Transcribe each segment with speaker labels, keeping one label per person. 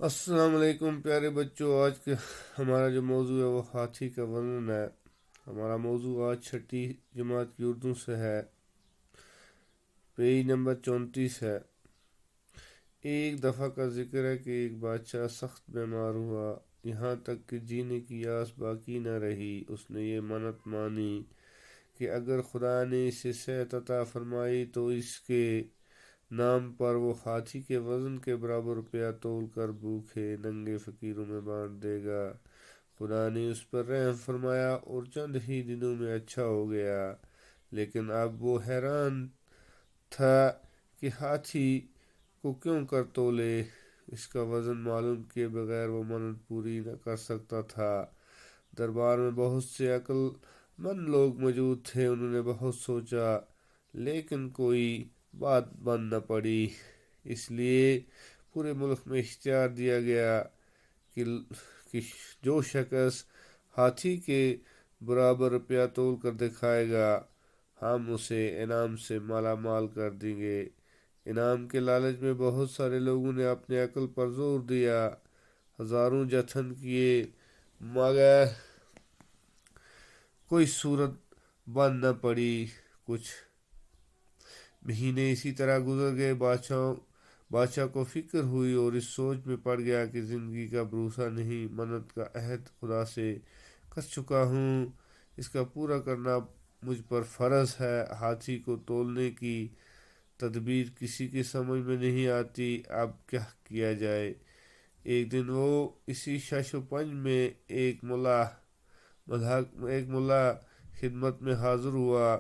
Speaker 1: السلام علیکم پیارے بچوں، آج کے ہمارا جو موضوع ہے وہ ہاتھی کا وزن ہے۔ ہمارا موضوع آج چھٹی جماعت کی اردو سے ہے، پیج نمبر 34 ہے۔ ایک دفعہ کا ذکر ہے کہ ایک بادشاہ سخت بیمار ہوا، یہاں تک کہ جینے کی آس باقی نہ رہی۔ اس نے یہ منت مانی کہ اگر خدا نے اسے صحت عطا فرمائی تو اس کے نام پر وہ ہاتھی کے وزن کے برابر روپیہ تول کر بھوکے ننگے فقیروں میں بانٹ دے گا۔ خدا نے اس پر رحم فرمایا اور چند ہی دنوں میں اچھا ہو گیا، لیکن اب وہ حیران تھا کہ ہاتھی کو کیوں کر تولے۔ اس کا وزن معلوم کیے بغیر وہ منت پوری نہ کر سکتا تھا۔ دربار میں بہت سے عقل مند لوگ موجود تھے، انہوں نے بہت سوچا، لیکن کوئی بات بن نہ پڑی۔ اس لیے پورے ملک میں اشتہار دیا گیا کہ جو شخص ہاتھی کے برابر روپیہ تول کر دکھائے گا، ہم اسے انعام سے مالا مال کر دیں گے۔ انعام کے لالچ میں بہت سارے لوگوں نے اپنے عقل پر زور دیا، ہزاروں جتن کیے، مگر کوئی صورت بن نہ پڑی۔ کچھ مہینے اسی طرح گزر گئے۔ بادشاہ کو فکر ہوئی اور اس سوچ میں پڑ گیا کہ زندگی کا بھروسہ نہیں، منت کا عہد خدا سے کر چکا ہوں، اس کا پورا کرنا مجھ پر فرض ہے۔ ہاتھی کو تولنے کی تدبیر کسی کی سمجھ میں نہیں آتی، اب کیا کیا جائے۔ ایک دن وہ اسی شش و پنج میں ایک ملا خدمت میں حاضر ہوا۔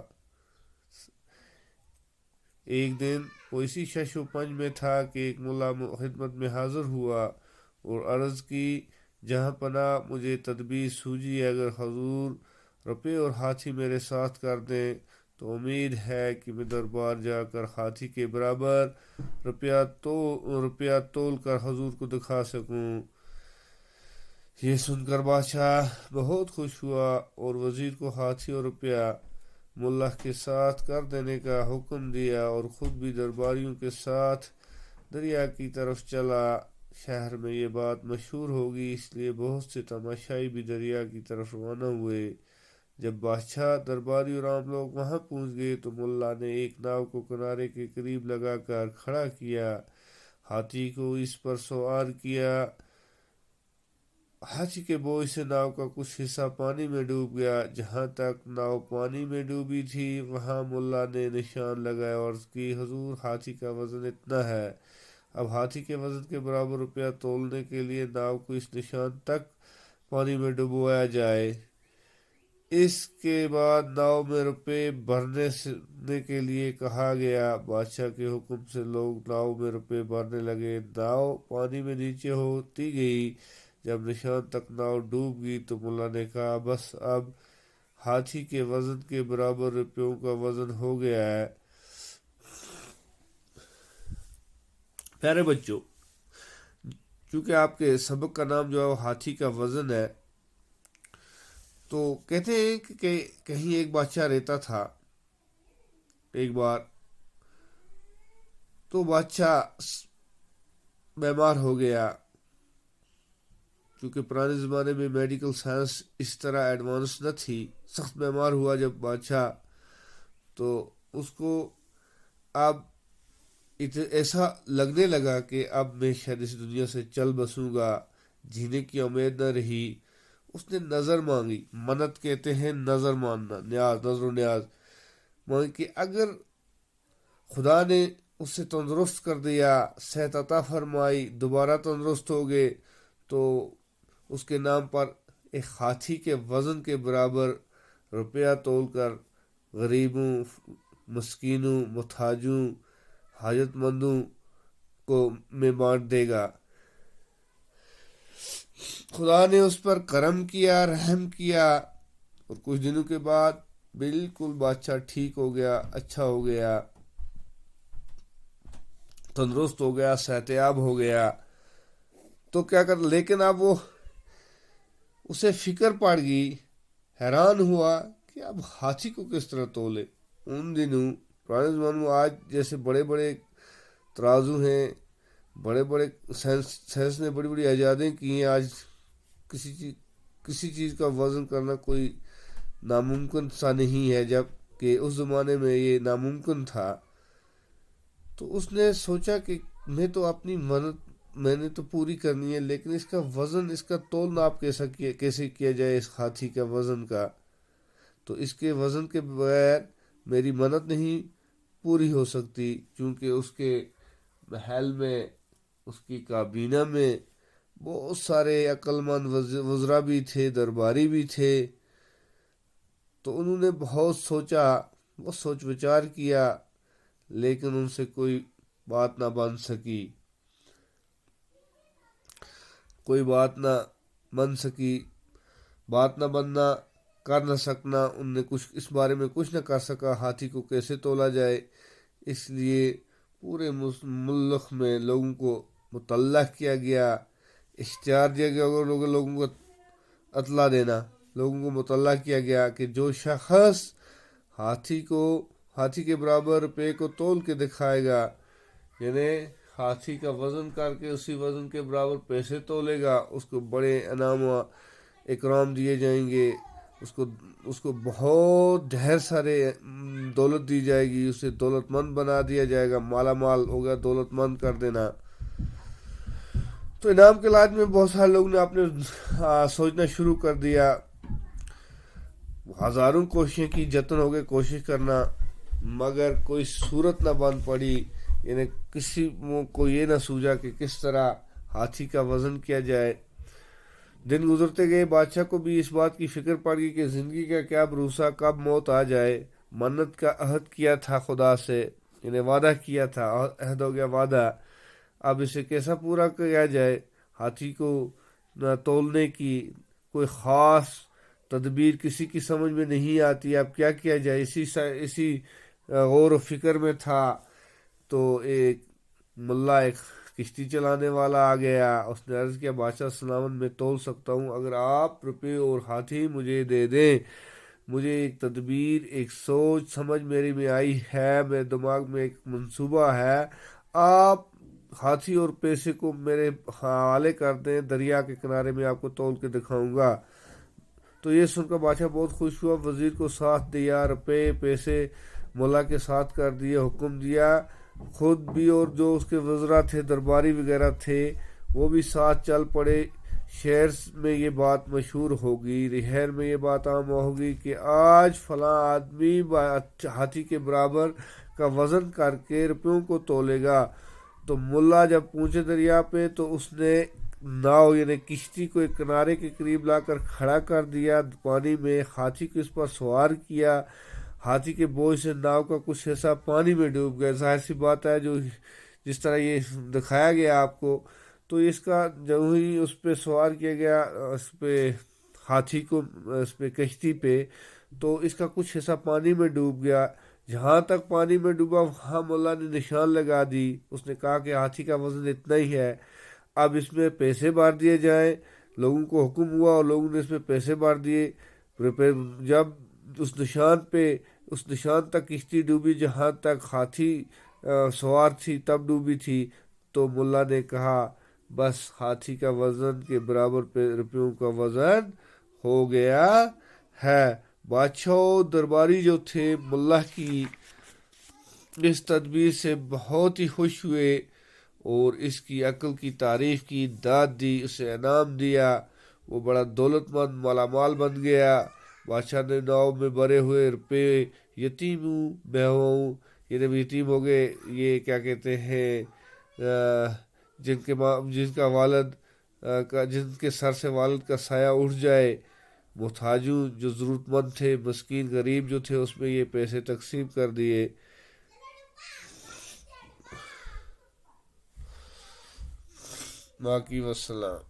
Speaker 1: ایک دن وہ اسی شش و پنج میں تھا کہ ایک ملا خدمت میں حاضر ہوا اور عرض کی، جہاں پناہ مجھے تدبیر سوجی، اگر حضور روپے اور ہاتھی میرے ساتھ کر دیں تو امید ہے کہ میں دربار جا کر ہاتھی کے برابر روپیہ تول کر حضور کو دکھا سکوں۔ یہ سن کر بادشاہ بہت خوش ہوا اور وزیر کو ہاتھی اور روپیہ ملا کے ساتھ کر دینے کا حکم دیا اور خود بھی درباریوں کے ساتھ دریا کی طرف چلا۔ شہر میں یہ بات مشہور ہوگی، اس لیے بہت سے تماشائی بھی دریا کی طرف روانہ ہوئے۔ جب بادشاہ، درباری اور عام لوگ وہاں پہنچ گئے تو ملا نے ایک ناؤ کو کنارے کے قریب لگا کر کھڑا کیا، ہاتھی کو اس پر سوار کیا۔ ہاتھی کے بوجھ سے ناؤ کا کچھ حصہ پانی میں ڈوب گیا۔ جہاں تک ناؤ پانی میں ڈوبی تھی وہاں ملا نے نشان لگایا اور عرض کی، حضور ہاتھی کا وزن اتنا ہے، اب ہاتھی کے وزن کے برابر روپیہ تولنے کے لیے ناؤ کو اس نشان تک پانی میں ڈبویا جائے۔ اس کے بعد ناؤ میں روپے بھرنے کے لیے کہا گیا۔ بادشاہ کے حکم سے لوگ ناؤ میں روپے بھرنے لگے۔ ناؤ پانی میں نیچے ہوتی گئی، جب نشان تک ناؤ ڈوب گئی تو ملا نے کہا، بس اب ہاتھی کے وزن کے برابر روپیوں کا وزن ہو گیا ہے۔ پیارے بچوں، چونکہ آپ کے سبق کا نام جو ہے وہ ہاتھی کا وزن ہے، تو کہتے ہیں کہ کہیں ایک بادشاہ رہتا تھا۔ ایک بار تو بادشاہ بیمار ہو گیا، کیونکہ پرانے زمانے میں میڈیکل سائنس اس طرح ایڈوانس نہ تھی۔ سخت بیمار ہوا جب بادشاہ، تو اس کو اب ایسا لگنے لگا کہ اب میں شاید اس دنیا سے چل بسوں گا، جینے کی امید نہ رہی۔ اس نے نظر مانگی، منت کہتے ہیں نظر ماننا، نظر و نیاز مانگی کہ اگر خدا نے اسے تندرست کر دیا، صحت عطا فرمائی، دوبارہ تندرست ہو گئے، تو اس کے نام پر ایک ہاتھی کے وزن کے برابر روپیہ تول کر غریبوں، مسکینوں، محتاجوں، حاجت مندوں کو میں بانٹ دے گا۔ خدا نے اس پر کرم کیا، رحم کیا، اور کچھ دنوں کے بعد بالکل بادشاہ ٹھیک ہو گیا، اچھا ہو گیا، تندرست ہو گیا، صحت یاب ہو گیا۔ تو کیا کر، لیکن اب وہ اسے فکر پڑ گئی، حیران ہوا کہ اب ہاتھی کو کس طرح تولے۔ ان دنوں پرانے زمانے میں آج جیسے بڑے بڑے ترازو ہیں، بڑے بڑے سائنس نے بڑی بڑی ایجادیں کی ہیں. آج کسی چیز کا وزن کرنا کوئی ناممکن سا نہیں ہے، جب کہ اس زمانے میں یہ ناممکن تھا. تو اس نے سوچا کہ میں تو اپنی منت میں نے تو پوری کرنی ہے، لیکن اس کا وزن، اس کا تول ناپ کیسے کیا جائے اس ہاتھی کا وزن کا. تو اس کے وزن کے بغیر میری منت نہیں پوری ہو سکتی، کیونکہ اس کے محل میں، اس کی کابینہ میں بہت سارے عقل مند وزراء بھی تھے، درباری بھی تھے. تو انہوں نے بہت سوچا، بہت سوچ وچار کیا، لیکن ان سے کوئی بات نہ بن سکی، کوئی بات نہ بن سکی. بات نہ بننا، کر نہ سکنا، ان نے کچھ اس بارے میں کچھ نہ کر سکا ہاتھی کو کیسے تولا جائے. اس لیے پورے ملک میں لوگوں کو مطلع کیا گیا، اشتہار دیا گیا، لوگوں کو اطلاع دینا، لوگوں کو مطلع کیا گیا کہ جو شخص ہاتھی کے برابر روپے کو تول کے دکھائے گا، یعنی ہاتھی کا وزن کر کے اسی وزن کے برابر پیسے تولے گا، اس کو بڑے انعام و اکرام دیے جائیں گے. اس کو بہت ڈھیر سارے دولت دی جائے گی، اسے دولت مند بنا دیا جائے گا، مالا مال ہوگا، دولت مند کر دینا. تو انعام کے لالچ میں بہت سارے لوگوں نے اپنے سوچنا شروع کر دیا. ہزاروں کوششیں کی، جتن ہو گئے کوشش کرنا، مگر کوئی صورت نہ بن پڑی. یعنی کسی کو یہ نہ سوچا کہ کس طرح ہاتھی کا وزن کیا جائے. دن گزرتے گئے، بادشاہ کو بھی اس بات کی فکر پڑ گئی کہ زندگی کا کیا بھروسہ، کب موت آ جائے. منت کا عہد کیا تھا خدا سے، یعنی وعدہ کیا تھا، عہد ہو گیا وعدہ. اب اسے کیسا پورا کیا جائے. ہاتھی کو تولنے کی کوئی خاص تدبیر کسی کی سمجھ میں نہیں آتی. اب کیا کیا جائے، اسی غور و فکر میں تھا. تو ایک ملا، ایک کشتی چلانے والا آ گیا. اس نے عرض کیا، بادشاہ سلامت، میں تول سکتا ہوں، اگر آپ روپے اور ہاتھی مجھے دے دیں. مجھے ایک تدبیر، ایک سوچ سمجھ میرے میں آئی ہے، میرے دماغ میں ایک منصوبہ ہے. آپ ہاتھی اور پیسے کو میرے حوالے کر دیں، دریا کے کنارے میں آپ کو تول کے دکھاؤں گا. تو یہ سن کر بادشاہ بہت خوش ہوا، وزیر کو ساتھ دیا، روپے پیسے ملا کے ساتھ کر دیے، حکم دیا. خود بھی اور جو اس کے وزراء تھے، درباری وغیرہ تھے، وہ بھی ساتھ چل پڑے. شہر میں یہ بات مشہور ہوگی، شہر میں یہ بات عام ہوگی کہ آج فلاں آدمی ہاتھی کے برابر کا وزن کر کے روپیوں کو تولے گا. تو ملا جب پہنچے دریا پہ، تو اس نے ناؤ یعنی کشتی کو ایک کنارے کے قریب لا کر کھڑا کر دیا پانی میں. ہاتھی کو اس پر سوار کیا. ہاتھی کے بوجھ سے ناؤ کا کچھ حصہ پانی میں ڈوب گیا. ظاہر سی بات ہے، جس طرح یہ دکھایا گیا آپ کو. تو اس کا جو ہی اس پہ سوار کیا گیا، اس پہ ہاتھی کو، اس پہ کشتی پہ، تو اس کا کچھ حصہ پانی میں ڈوب گیا. جہاں تک پانی میں ڈوبا وہاں ملا نے نشان لگا دی. اس نے کہا کہ ہاتھی کا وزن اتنا ہی ہے، اب اس میں پیسے بھر دیے جائیں. لوگوں کو حکم ہوا اور لوگوں نے اس میں پیسے بھر دیے. جب اس نشان تک کشتی ڈوبی جہاں تک ہاتھی سوار تھی، تب ڈوبی تھی. تو ملا نے کہا، بس ہاتھی کا وزن کے برابر روپیوں کا وزن ہو گیا ہے. بادشاہ درباری جو تھے ملا کی اس تدبیر سے بہت ہی خوش ہوئے اور اس کی عقل کی تعریف کی، داد دی، اسے انعام دیا. وہ بڑا دولت مند مالا مال بن گیا. بادشاہ نے ناؤ میں بھرے ہوئے روپے یتیم میں ہوں، یہ جب یتیم ہو گئے، یہ کیا کہتے ہیں، جن کا والد جن کے سر سے والد کا سایہ اٹھ جائے، محتاجوں جو ضرورت مند تھے، مسکین غریب جو تھے، اس میں یہ پیسے تقسیم کر دیے. باقی وسلام.